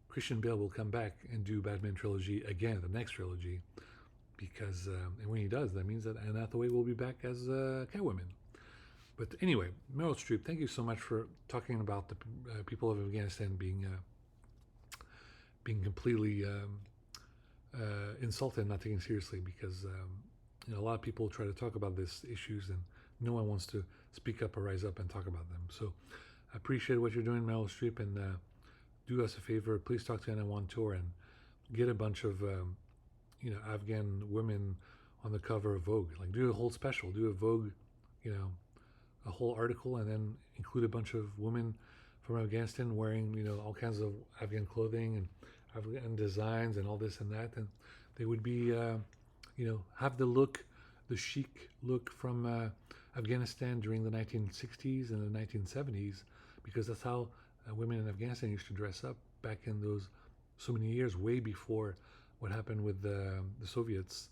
Christian Bale will come back and do Batman trilogy again, the next trilogy, because and when he does, that means that Anne Hathaway will be back as Catwoman. But anyway, Meryl Streep, thank you so much for talking about the people of Afghanistan being completely insulted and not taken seriously, because a lot of people try to talk about these issues and no one wants to speak up or rise up and talk about them. So I appreciate what you're doing, Meryl Streep, and do us a favor, please talk to Anna Wintour and get a bunch of Afghan women on the cover of Vogue. Like, do a whole special, do a Vogue, a whole article, and then include a bunch of women from Afghanistan wearing all kinds of Afghan clothing and Afghan designs and all this and that, and they would be have the look, the chic look from Afghanistan during the 1960s and the 1970s, because that's how women in Afghanistan used to dress up back in those so many years, way before what happened with the Soviets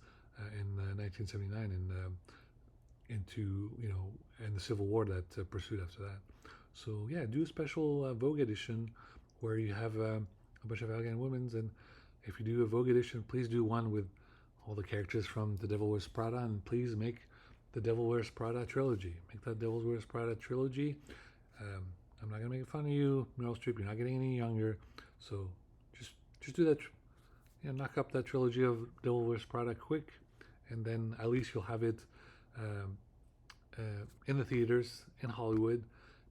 in 1979 and into and the civil war that pursued after that. So yeah, do a special Vogue edition where you have a bunch of Afghan women's, and if you do a Vogue edition, please do one with all the characters from The Devil Wears Prada, and please make the Devil Wears Prada trilogy. Make that Devil Wears Prada trilogy. Um, I'm not gonna make fun of you, Meryl Streep. You're not getting any younger, so just do that. Knock up that trilogy of Devil Wears Prada quick, and then at least you'll have it um, in the theaters in Hollywood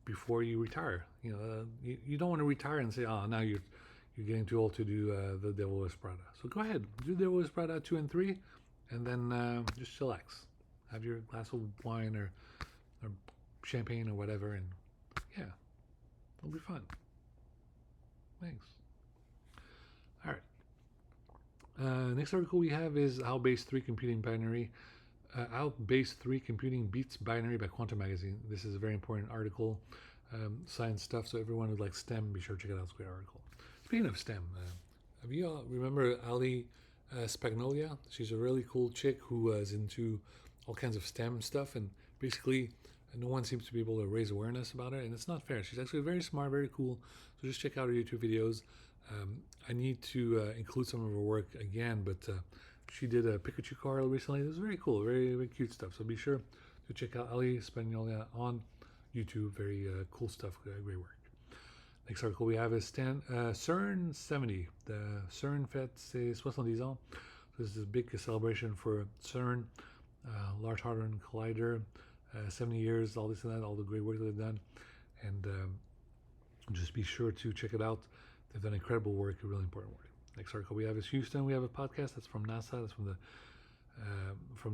before you retire. You don't want to retire and say, oh, now you're getting too old to do the Devil Wears Prada. So go ahead, do Devil Wears Prada 2 and 3, and then just chillax. Have your glass of wine or champagne or whatever, and yeah, it'll be fun. Thanks. All right. Next article we have is how base 3 computing binary. How base 3 computing beats binary by Quantum Magazine. This is a very important article, science stuff. So everyone who likes STEM, be sure to check it out. It's a great article. Speaking of STEM, have you all remember Ali Spagnolia? She's a really cool chick who is into all kinds of STEM stuff, and basically no one seems to be able to raise awareness about her, and it's not fair. She's actually very smart, very cool. So just check out her YouTube videos. I need to include some of her work again, but she did a Pikachu car recently. It was very cool, very, very cute stuff. So be sure to check out Ali Spagnolia on YouTube. Very cool stuff, great work. Next article we have is CERN 70. The CERN fête ses 70 ans. So this is a big celebration for CERN, Large Hadron Collider, 70 years, all this and that, all the great work that they've done. And just be sure to check it out. They've done incredible work, really important work. Next article we have is Houston. We have a podcast that's from NASA. That's from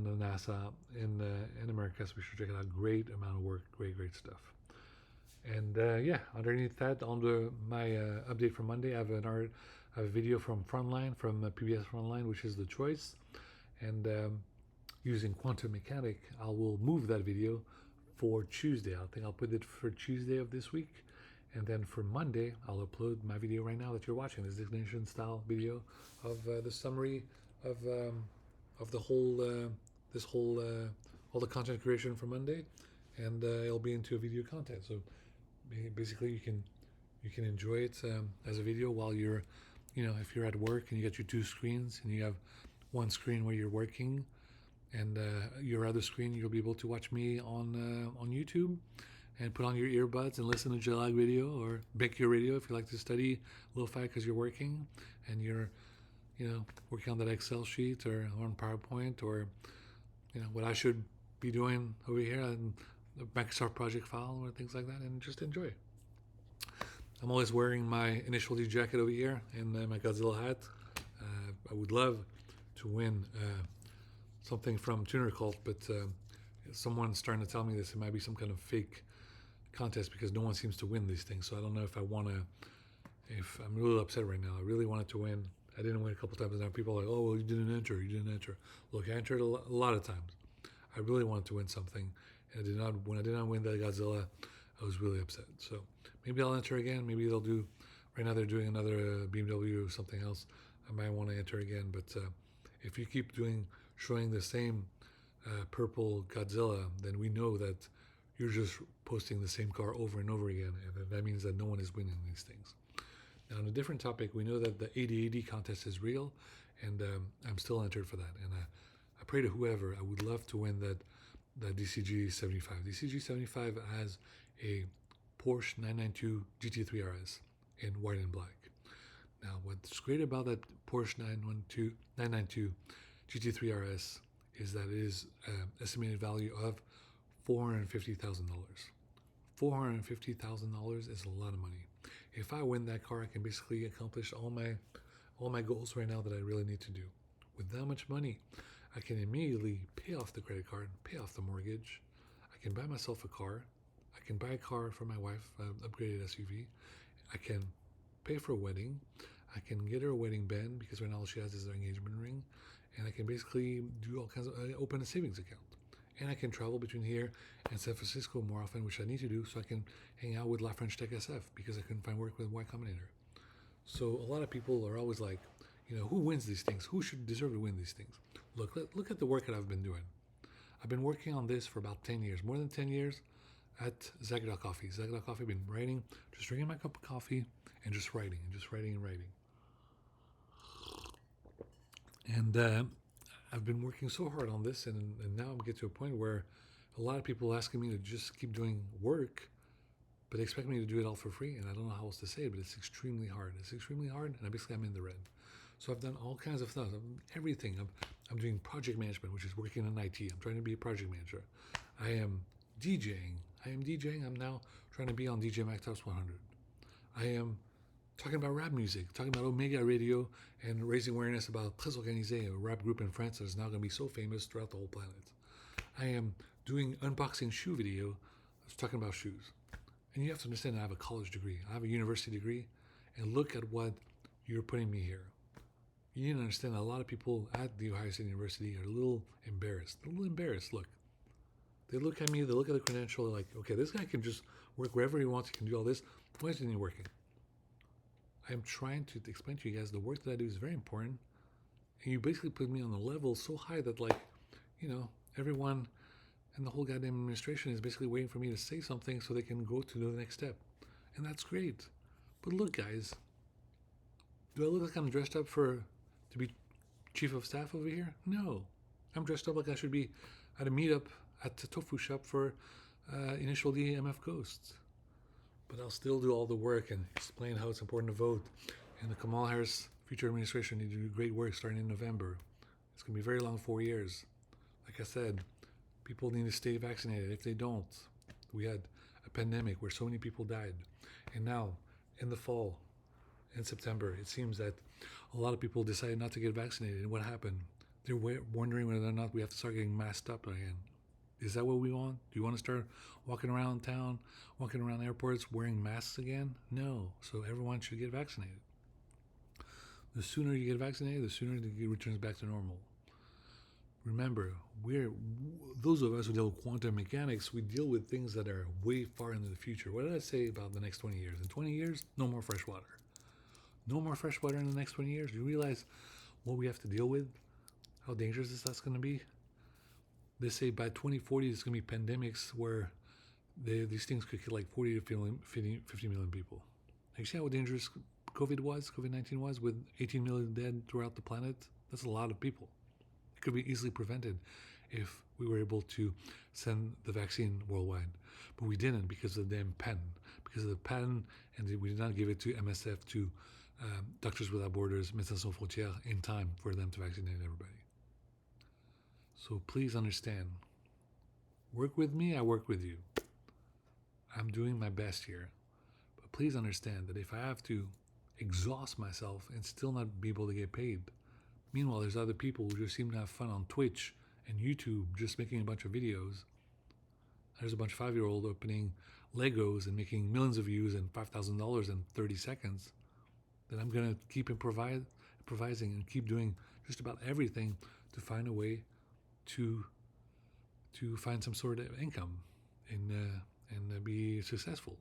the NASA in America. So be sure to check it out. Great amount of work, great stuff. And underneath that, on my update for Monday, I have a video from Frontline, from PBS Frontline, which is the choice. And using quantum mechanic, I will move that video for Tuesday. I think I'll put it for Tuesday of this week. And then for Monday, I'll upload my video right now that you're watching, this diggnation-style video of the summary of the whole, all the content creation for Monday, and it'll be into a video content. So basically, you can enjoy it as a video while you're, if you're at work and you got your two screens and you have one screen where you're working, and your other screen you'll be able to watch me on YouTube. And put on your earbuds and listen to Jalag radio or Beck your radio if you like to study lo-fi because you're working and you're, working on that Excel sheet or on PowerPoint or, what I should be doing over here in the Microsoft project file or things like that, and just enjoy it. I'm always wearing my Initial D jacket over here and my Godzilla hat. I would love to win something from Tuner Cult, but someone's starting to tell me this. It might be some kind of fake contest because no one seems to win these things. So I don't know if I want to, if I'm really upset right now. I really wanted to win. I didn't win a couple times now. People are like, oh, well, you didn't enter. Look, I entered a lot of times. I really wanted to win something. And I did not. When I did not win that Godzilla, I was really upset. So maybe I'll enter again. Maybe they'll do, right now they're doing another BMW or something else. I might want to enter again. But if you keep showing the same purple Godzilla, then we know that you're just posting the same car over and over again, and that means that no one is winning these things. Now, on a different topic, we know that the 8080 contest is real, and I'm still entered for that. And I pray to whoever, I would love to win that DCG 75. DCG 75 has a Porsche 992 GT3 RS in white and black. Now, what's great about that Porsche 992 GT3 RS is that it is estimated value of $450,000. $450,000 is a lot of money. If I win that car, I can basically accomplish all my goals right now that I really need to do. With that much money, I can immediately pay off the credit card, pay off the mortgage. I can buy myself a car. I can buy a car for my wife, an upgraded SUV. I can pay for a wedding. I can get her a wedding band because right now all she has is her engagement ring. and I can basically do all kinds of open a savings account, and I can travel between here and San Francisco more often, which I need to do, so I can hang out with La French Tech SF because I couldn't find work with Y Combinator. So a lot of people are always like, who wins these things? Who should deserve to win these things? Look at the work that I've been doing. I've been working on this for about 10 years, more than 10 years at Zack Coffee. Zack Coffee, I've been writing, just drinking my cup of coffee and just writing and just writing and writing. And I've been working so hard on this, and now I'm getting to a point where a lot of people are asking me to just keep doing work, but they expect me to do it all for free, and I don't know how else to say it, but it's extremely hard. It's extremely hard, and I'm in the red. So I've done all kinds of stuff, everything. I'm doing project management, which is working in IT. I'm trying to be a project manager. I am DJing. I'm now trying to be on DJ Mac Tops 100. I am talking about rap music, talking about Omega Radio, and raising awareness about Très Organisé, a rap group in France that is now going to be so famous throughout the whole planet. I am doing unboxing shoe video, talking about shoes. And you have to understand I have a college degree. I have a university degree, and look at what you're putting me here. You need to understand that a lot of people at the Ohio State University are a little embarrassed. Look. They look at me, they look at the credential, they're like, okay, this guy can just work wherever he wants, he can do all this. Why isn't he working? I am trying to explain to you guys the work that I do is very important. And you basically put me on a level so high that, everyone and the whole goddamn administration is basically waiting for me to say something so they can go to the next step. And that's great. But look, guys, do I look like I'm dressed up to be chief of staff over here? No. I'm dressed up like I should be at a meetup at the tofu shop for Initial D MF Ghosts. But I'll still do all the work and explain how it's important to vote. And the Kamala Harris future administration need to do great work starting in November. It's going to be a very long 4 years. Like I said, people need to stay vaccinated. If they don't, we had a pandemic where so many people died. And now, in the fall, in September, it seems that a lot of people decided not to get vaccinated. And what happened? They're wondering whether or not we have to start getting masked up again. Is that what we want? Do you want to start walking around town, walking around airports wearing masks again? No. So everyone should get vaccinated. The sooner you get vaccinated, the sooner it returns back to normal. Remember, those of us who deal with quantum mechanics, we deal with things that are way far into the future. What did I say about the next 20 years? In 20 years, no more fresh water. No more fresh water in the next 20 years. Do you realize what we have to deal with? How dangerous that's going to be? They say by 2040, there's going to be pandemics where these things could kill like 40 to 50 million people. You see how dangerous COVID-19 was, with 18 million dead throughout the planet? That's a lot of people. It could be easily prevented if we were able to send the vaccine worldwide. But we didn't because of the damn patent. Because of the patent, and we did not give it to MSF, to Doctors Without Borders, Médecins Sans Frontières, in time for them to vaccinate everybody. So please understand, work with me, I work with you. I'm doing my best here. But please understand that if I have to exhaust myself and still not be able to get paid, meanwhile there's other people who just seem to have fun on Twitch and YouTube just making a bunch of videos. There's a bunch of 5-year-olds opening Legos and making millions of views and $5,000 in 30 seconds. Then I'm going to keep improvising and keep doing just about everything to find a way to find some sort of income and be successful.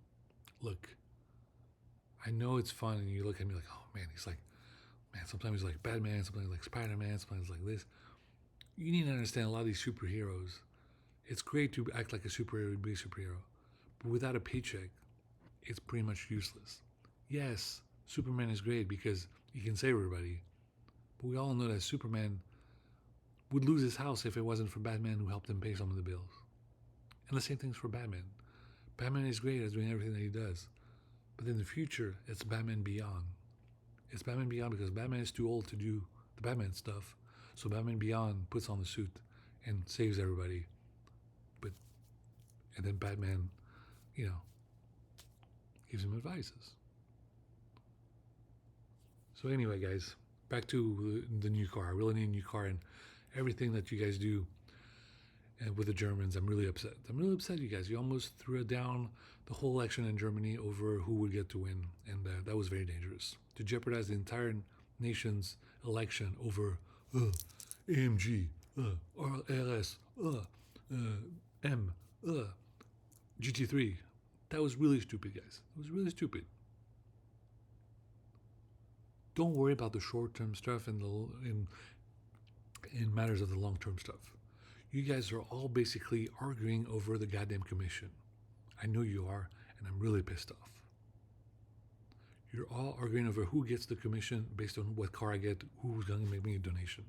Look, I know it's fun, and you look at me like, oh man, sometimes he's like Batman, sometimes like Spider-Man, sometimes like this. You need to understand a lot of these superheroes. It's great to act like a superhero, be a superhero, but without a paycheck, it's pretty much useless. Yes, Superman is great because he can save everybody, but we all know that Superman would lose his house if it wasn't for Batman who helped him pay some of the bills. And the same thing's for Batman. Batman is great at doing everything that he does. But in the future, it's Batman Beyond. It's Batman Beyond because Batman is too old to do the Batman stuff. So Batman Beyond puts on the suit and saves everybody. And then Batman, gives him advices. So anyway, guys, back to the new car. I really need a new car, and everything that you guys do with the Germans, I'm really upset. You guys. You almost threw down the whole election in Germany over who would get to win, and that was very dangerous. To jeopardize the entire nation's election over AMG, RLS, M, GT3. That was really stupid, guys. It was really stupid. Don't worry about the short-term stuff and in matters of the long-term stuff. You guys are all basically arguing over the goddamn commission. I know you are, and I'm really pissed off. You're all arguing over who gets the commission based on what car I get, who's going to make me a donation.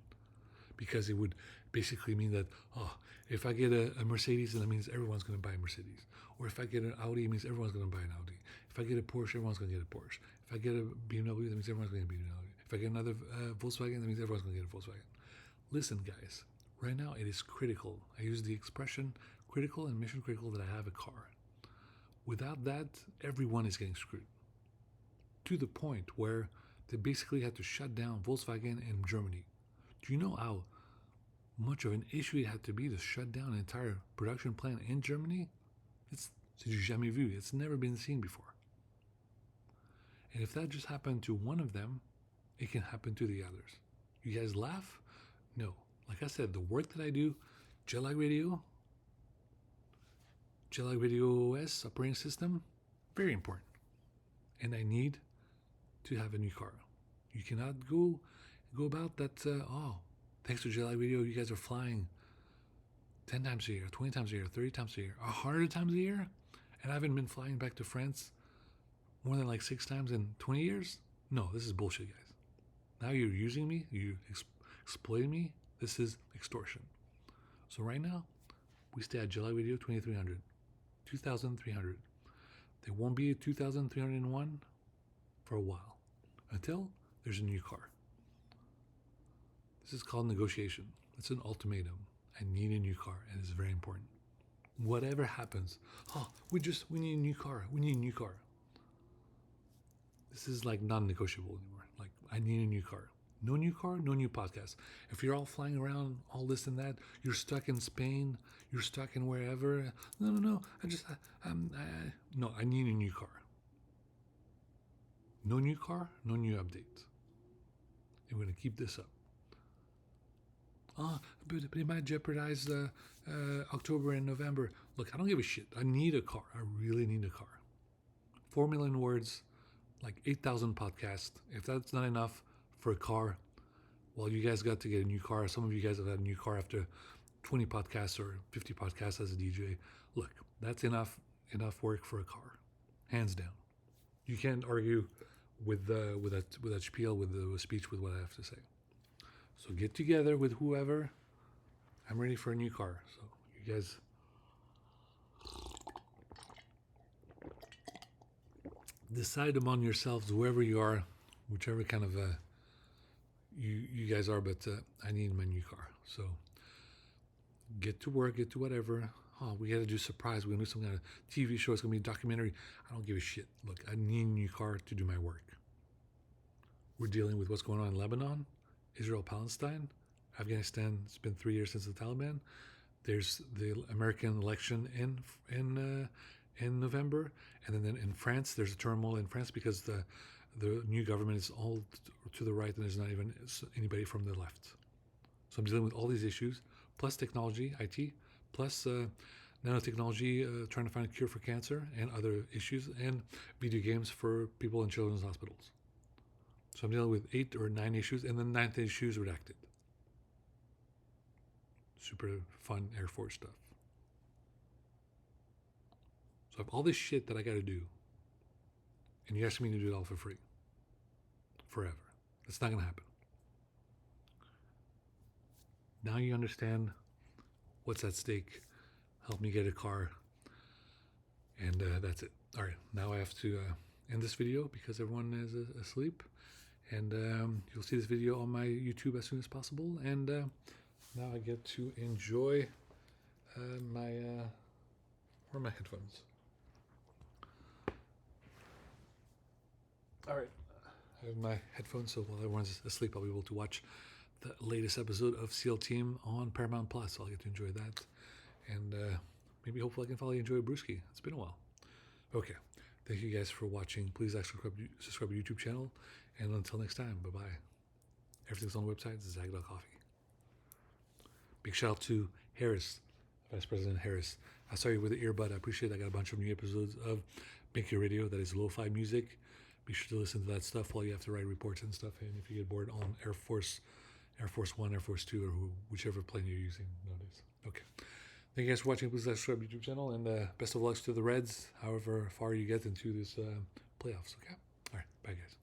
Because it would basically mean that, if I get a Mercedes, then that means everyone's going to buy a Mercedes. Or if I get an Audi, it means everyone's going to buy an Audi. If I get a Porsche, everyone's going to get a Porsche. If I get a BMW, that means everyone's going to get a BMW. If I get another Volkswagen, that means everyone's going to get a Volkswagen. Listen, guys, right now it is critical. I use the expression critical and mission critical that I have a car. Without that, everyone is getting screwed. To the point where they basically had to shut down Volkswagen in Germany. Do you know how much of an issue it had to be to shut down an entire production plant in Germany? C'est du jamais vu. It's never been seen before. And if that just happened to one of them, it can happen to the others. You guys laugh? No. Like I said, the work that I do, Jet-Lag Radio OS operating system, very important. And I need to have a new car. You cannot go about that, thanks to Jet-Lag Radio, you guys are flying 10 times a year, 20 times a year, 30 times a year, 100 times a year, and I haven't been flying back to France more than like 6 times in 20 years? No, this is bullshit, guys. Now you're using me, you're exploiting me. This is extortion. So right now, we stay at Jet-Lag Radio 2300, 2300. There won't be a 2301 for a while, until there's a new car. This is called negotiation. It's an ultimatum. I need a new car, and it's very important. Whatever happens, we need a new car. We need a new car. This is like non-negotiable anymore. Like, I need a new car. No new car, no new podcast. If you're all flying around, all this and that, you're stuck in Spain, you're stuck in wherever. No. I need a new car. No new car, no new update. And we're going to keep this up. But it might jeopardize October and November. Look, I don't give a shit. I need a car. I really need a car. 4 million words, like 8,000 podcasts. If that's not enough for a car, well, you guys got to get a new car. Some of you guys have had a new car after 20 podcasts or 50 podcasts as a DJ. Look, that's enough work for a car, hands down. You can't argue with that spiel, with the speech, with what I have to say. So get together with whoever. I'm ready for a new car. So you guys decide among yourselves, whoever you are, whichever kind of you guys are, but I need my new car. So get to work, get to whatever. We got to do surprise. We're going to do some kind of TV show. It's going to be a documentary. I don't give a shit. Look, I need a new car to do my work. We're dealing with what's going on in Lebanon, Israel, Palestine, Afghanistan. It's been 3 years since the Taliban. There's the American election in November, and then in France, there's a turmoil in France because the new government is all to the right, and there's not even anybody from the left. So I'm dealing with all these issues, plus technology, IT, plus nanotechnology, trying to find a cure for cancer and other issues, and video games for people in children's hospitals. So I'm dealing with 8 or 9 issues, and the 9th issue is redacted. Super fun Air Force stuff. So I have all this shit that I got to do, and you ask me to do it all for free. Forever. That's not going to happen. Now you understand what's at stake. Help me get a car. And that's it. All right. Now I have to end this video because everyone is asleep. And you'll see this video on my YouTube as soon as possible. And now I get to enjoy my headphones. All right. I have my headphones, so while everyone's asleep, I'll be able to watch the latest episode of SEAL Team on Paramount Plus. I'll get to enjoy that. And maybe hopefully I can finally enjoy Brewski. It's been a while. Okay. Thank you guys for watching. Please subscribe to the YouTube channel. And until next time, bye-bye. Everything's on the website, Zack.coffee. Big shout out to Harris, Vice President Harris. I saw you with the earbud. I appreciate it. I got a bunch of new episodes of Make Your Radio that is lo-fi music. Be sure to listen to that stuff while you have to write reports and stuff. And if you get bored on Air Force One, Air Force Two, or whichever plane you're using nowadays. Okay. Thank you guys for watching. Please subscribe to the YouTube channel, and best of luck to the Reds, however far you get into this playoffs. Okay. All right. Bye, guys.